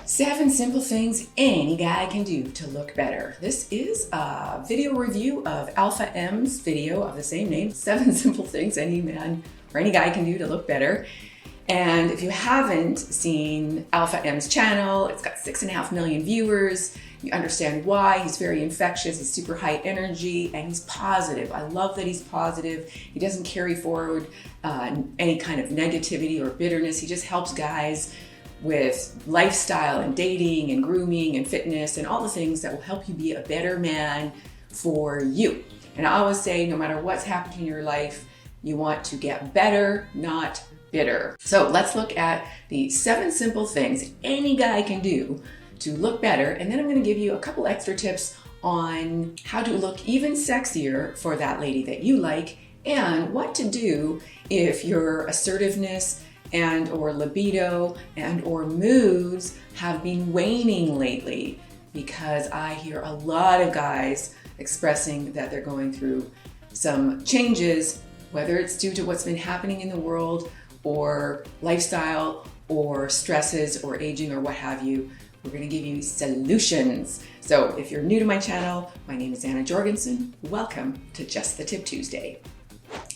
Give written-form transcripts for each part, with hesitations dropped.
7 simple things any guy can do to look better. This is a video review of Alpha M's video of the same name, 7 simple things any man or any guy can do to look better. And if you haven't seen Alpha M's channel, it's got 6.5 million viewers. You understand why. He's very infectious, he's super high energy, and he's positive. I love that he's positive. He doesn't carry forward any kind of negativity or bitterness. He just helps guys with lifestyle and dating and grooming and fitness and all the things that will help you be a better man for you. And I always say, no matter what's happened in your life, you want to get better, not bitter. So let's look at the 7 simple things any guy can do to look better. And then I'm going to give you a couple extra tips on how to look even sexier for that lady that you like, and what to do if your assertiveness and or libido and or moods have been waning lately, because I hear a lot of guys expressing that they're going through some changes, whether it's due to what's been happening in the world or lifestyle or stresses or aging or what have you. We're going to give you solutions. So if you're new to my channel, my name is Anna Jorgensen. Welcome to Just the Tip Tuesday.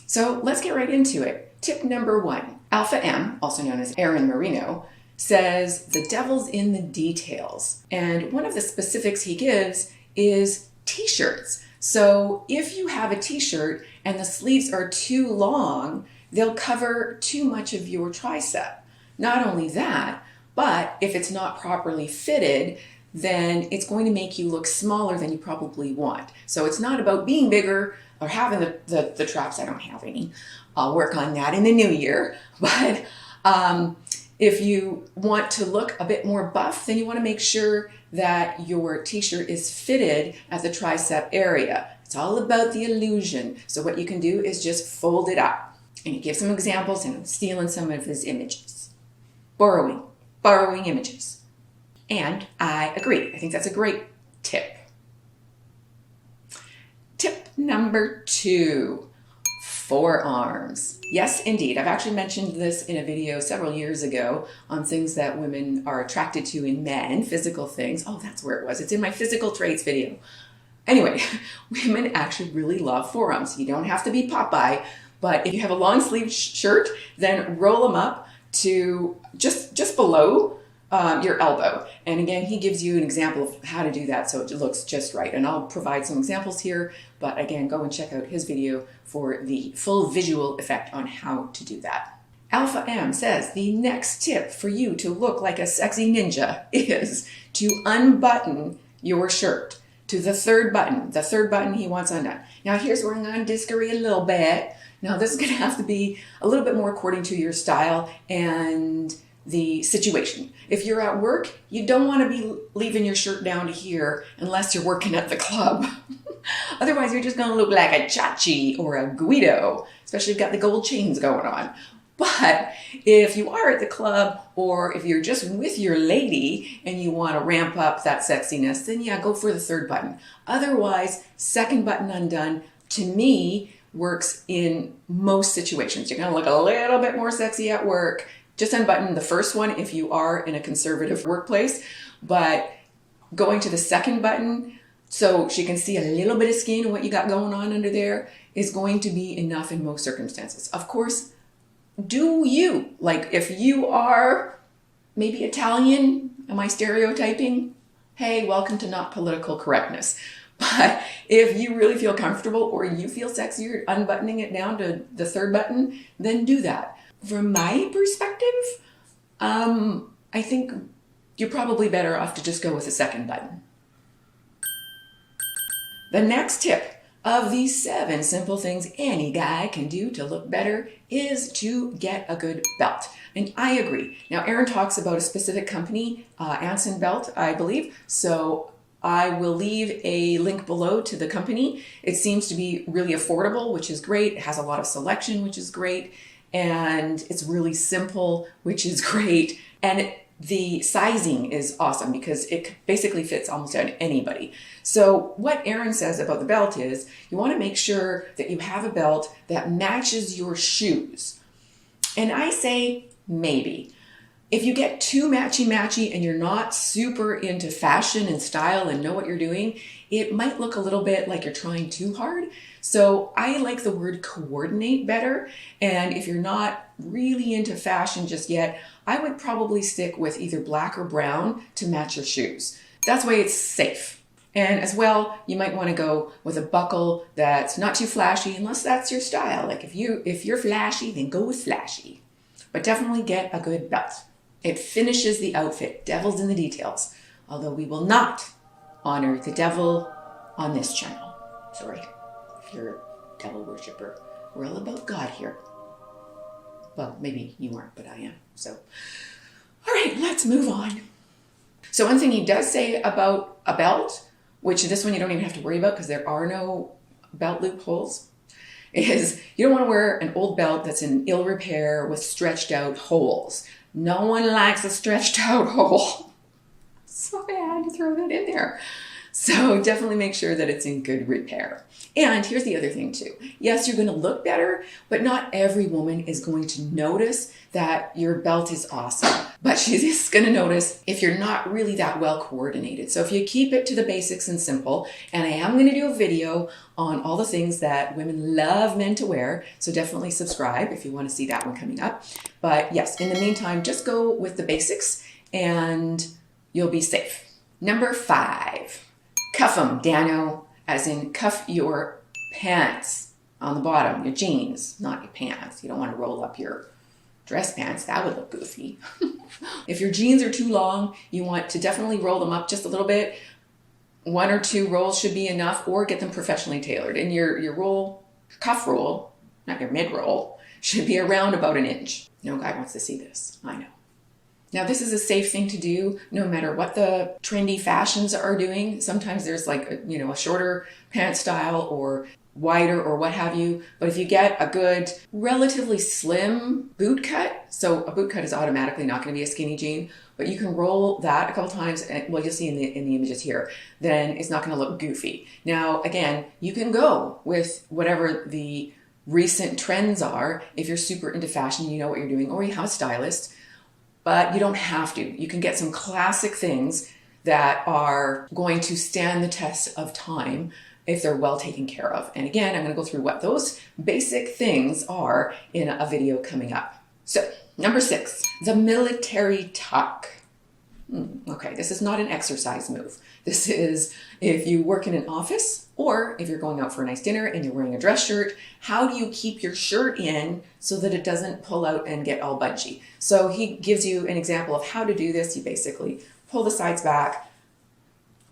So let's get right into it. Tip number 1. Alpha M, also known as Aaron Marino, says the devil's in the details. And one of the specifics he gives is t-shirts. So if you have a t-shirt and the sleeves are too long, they'll cover too much of your tricep. Not only that, but if it's not properly fitted, then it's going to make you look smaller than you probably want. So it's not about being bigger or having the traps. I don't have any. I'll work on that in the new year. But if you want to look a bit more buff, then you want to make sure that your t-shirt is fitted at the tricep area. It's all about the illusion. So what you can do is just fold it up. And he gives some examples, and I'm stealing some of his images. Borrowing images. And I agree. I think that's a great tip. Tip number 2, forearms. Yes, indeed. I've actually mentioned this in a video several years ago on things that women are attracted to in men, physical things. Oh, that's where it was. It's in my physical traits video. Anyway, women actually really love forearms. You don't have to be Popeye, but if you have a long sleeve shirt, then roll them up to just below your elbow. And again, he gives you an example of how to do that so it looks just right. And I'll provide some examples here, but again, go and check out his video for the full visual effect on how to do that. Alpha M says the next tip for you to look like a sexy ninja is to unbutton your shirt to the third button he wants undone. Now here's where I'm going to disagree a little bit. Now this is going to have to be a little bit more according to your style and the situation. If you're at work, you don't want to be leaving your shirt down to here unless you're working at the club. Otherwise, you're just going to look like a Chachi or a Guido, especially if you've got the gold chains going on. But if you are at the club, or if you're just with your lady and you want to ramp up that sexiness, then yeah, go for the third button. Otherwise, second button undone, to me, works in most situations. You're going to look a little bit more sexy at work. Just unbutton the first one if you are in a conservative workplace, but going to the second button so she can see a little bit of skin and what you got going on under there is going to be enough in most circumstances. Of course, do you. Like if you are maybe Italian, am I stereotyping? Hey, welcome to not political correctness. But if you really feel comfortable or you feel sexier unbuttoning it down to the third button, then do that. From my perspective, I think you're probably better off to just go with the second button. The next tip of these 7 simple things any guy can do to look better is to get a good belt. And I agree. Now, Aaron talks about a specific company, Anson Belt, I believe. So I will leave a link below to the company. It seems to be really affordable, which is great. It has a lot of selection, which is great. And it's really simple, which is great. And the sizing is awesome because it basically fits almost anybody. So what Aaron says about the belt is you want to make sure that you have a belt that matches your shoes. And I say maybe. If you get too matchy-matchy and you're not super into fashion and style and know what you're doing, it might look a little bit like you're trying too hard. So I like the word coordinate better. And if you're not really into fashion just yet, I would probably stick with either black or brown to match your shoes. That's why it's safe. And as well, you might want to go with a buckle that's not too flashy unless that's your style. Like if you're flashy, then go with flashy. But definitely get a good belt. It finishes the outfit. Devil's in the details. Although we will not honor the devil on this channel. Sorry, if you're a devil worshiper. We're all about God here. Well, maybe you aren't, but I am. So, all right, let's move on. So one thing he does say about a belt, which this one you don't even have to worry about because there are no belt loopholes, is you don't want to wear an old belt that's in ill repair with stretched out holes. No one likes a stretched out hole. So I had to throw that in there. So definitely make sure that it's in good repair. And here's the other thing too. Yes, you're going to look better, but not every woman is going to notice that your belt is awesome. But she's going to notice if you're not really that well coordinated. So if you keep it to the basics and simple, and I am going to do a video on all the things that women love men to wear. So definitely subscribe if you want to see that one coming up. But yes, in the meantime, just go with the basics and you'll be safe. Number 5. Cuff them, Dano, as in cuff your pants on the bottom, your jeans, not your pants. You don't want to roll up your dress pants. That would look goofy. If your jeans are too long, you want to definitely roll them up just a little bit. 1 or 2 rolls should be enough, or get them professionally tailored. And your roll, cuff roll, not your mid roll, should be around about 1 inch. No guy wants to see this, I know. Now, this is a safe thing to do no matter what the trendy fashions are doing. Sometimes there's like a shorter pant style or wider or what have you. But if you get a good, relatively slim boot cut, so a boot cut is automatically not going to be a skinny jean, but you can roll that a couple times, and well, you'll see in the images here, then it's not going to look goofy. Now, again, you can go with whatever the recent trends are. If you're super into fashion, you know what you're doing, or you have a stylist. But you don't have to. You can get some classic things that are going to stand the test of time if they're well taken care of. And again, I'm going to go through what those basic things are in a video coming up. So, number 6, the military tuck. Okay, this is not an exercise move. This is if you work in an office or if you're going out for a nice dinner and you're wearing a dress shirt, how do you keep your shirt in so that it doesn't pull out and get all bunchy? So he gives you an example of how to do this. You basically pull the sides back,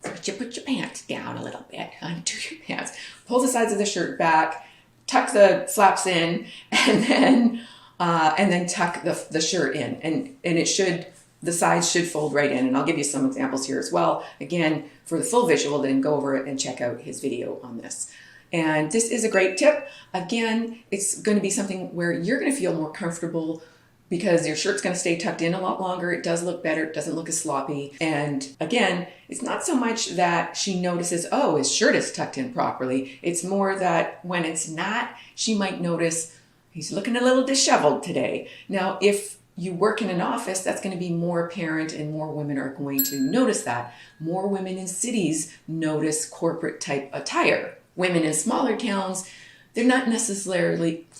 put your pants down a little bit, undo your pants, pull the sides of the shirt back, tuck the flaps in, and then tuck the shirt in. And it should, the sides should fold right in. And I'll give you some examples here as well. Again, for the full visual, then go over it and check out his video on this. And this is a great tip. Again, it's going to be something where you're going to feel more comfortable because your shirt's going to stay tucked in a lot longer. It does look better. It doesn't look as sloppy. And again, it's not so much that she notices, oh, his shirt is tucked in properly. It's more that when it's not, she might notice he's looking a little disheveled today. Now, if you work in an office, that's going to be more apparent and more women are going to notice that. More women in cities notice corporate type attire. Women in smaller towns, they're not necessarily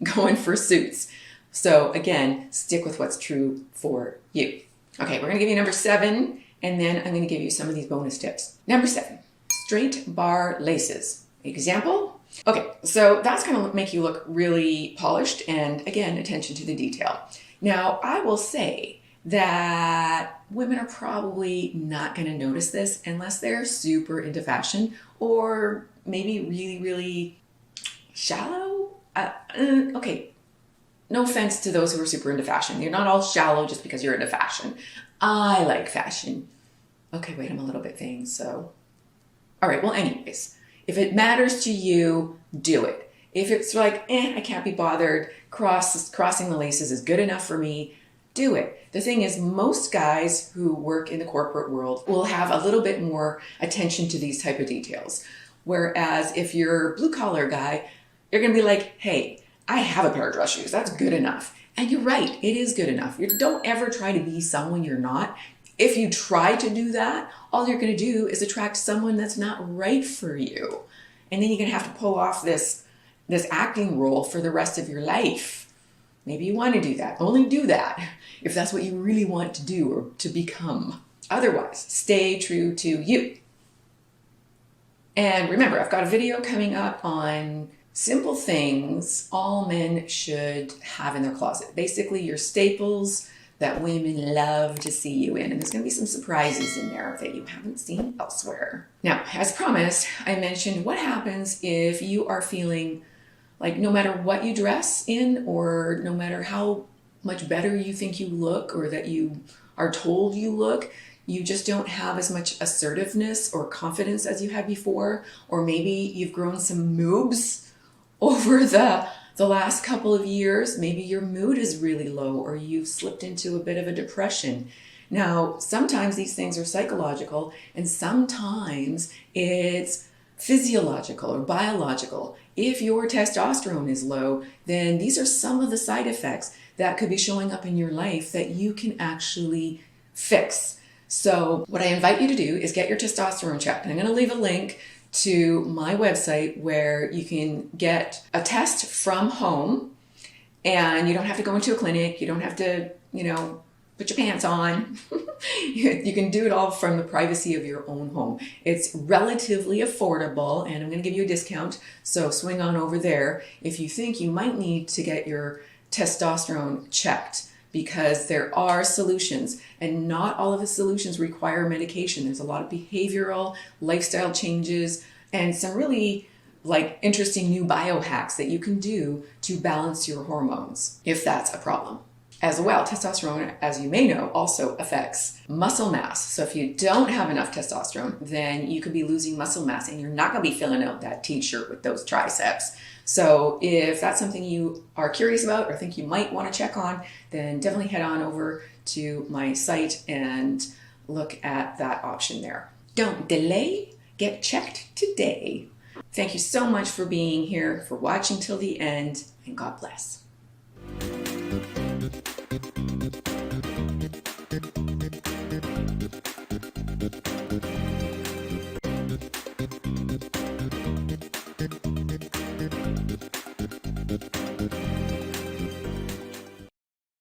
going for suits. So again, stick with what's true for you. Okay, we're going to give you number 7, and then I'm going to give you some of these bonus tips. Number 7, straight bar laces. Example? Okay, so that's going to make you look really polished, and again, attention to the detail. Now, I will say that women are probably not going to notice this unless they're super into fashion or maybe really, really shallow. Okay, no offense to those who are super into fashion. You're not all shallow just because you're into fashion. I like fashion. Okay, wait, I'm a little bit vain, so. All right, well, anyways, if it matters to you, do it. If it's like, I can't be bothered, crossing the laces is good enough for me, do it. The thing is, most guys who work in the corporate world will have a little bit more attention to these type of details. Whereas if you're a blue collar guy, you're going to be like, hey, I have a pair of dress shoes. That's good enough. And you're right, it is good enough. Don't ever try to be someone you're not. If you try to do that, all you're going to do is attract someone that's not right for you. And then you're going to have to pull off this acting role for the rest of your life. Maybe you want to do that. Only do that if that's what you really want to do or to become. Otherwise, stay true to you. And remember, I've got a video coming up on simple things all men should have in their closet. Basically, your staples that women love to see you in. And there's going to be some surprises in there that you haven't seen elsewhere. Now, as promised, I mentioned what happens if you are feeling like no matter what you dress in, or no matter how much better you think you look, or that you are told you look, you just don't have as much assertiveness or confidence as you had before, or maybe you've grown some moobs over the last couple of years. Maybe your mood is really low, or you've slipped into a bit of a depression. Now, sometimes these things are psychological, and sometimes it's physiological or biological. If your testosterone is low, then these are some of the side effects that could be showing up in your life that you can actually fix. So what I invite you to do is get your testosterone checked. And I'm going to leave a link to my website where you can get a test from home, and you don't have to go into a clinic. You don't have to, put your pants on. You can do it all from the privacy of your own home. It's relatively affordable, and I'm going to give you a discount. So swing on over there if you think you might need to get your testosterone checked, because there are solutions, and not all of the solutions require medication. There's a lot of behavioral, lifestyle changes, and some really interesting new biohacks that you can do to balance your hormones if that's a problem. As well, testosterone, as you may know, also affects muscle mass. So if you don't have enough testosterone, then you could be losing muscle mass, and you're not going to be filling out that t-shirt with those triceps. So if that's something you are curious about or think you might want to check on, then definitely head on over to my site and look at that option there. Don't delay, get checked today. Thank you so much for being here, for watching till the end, and God bless.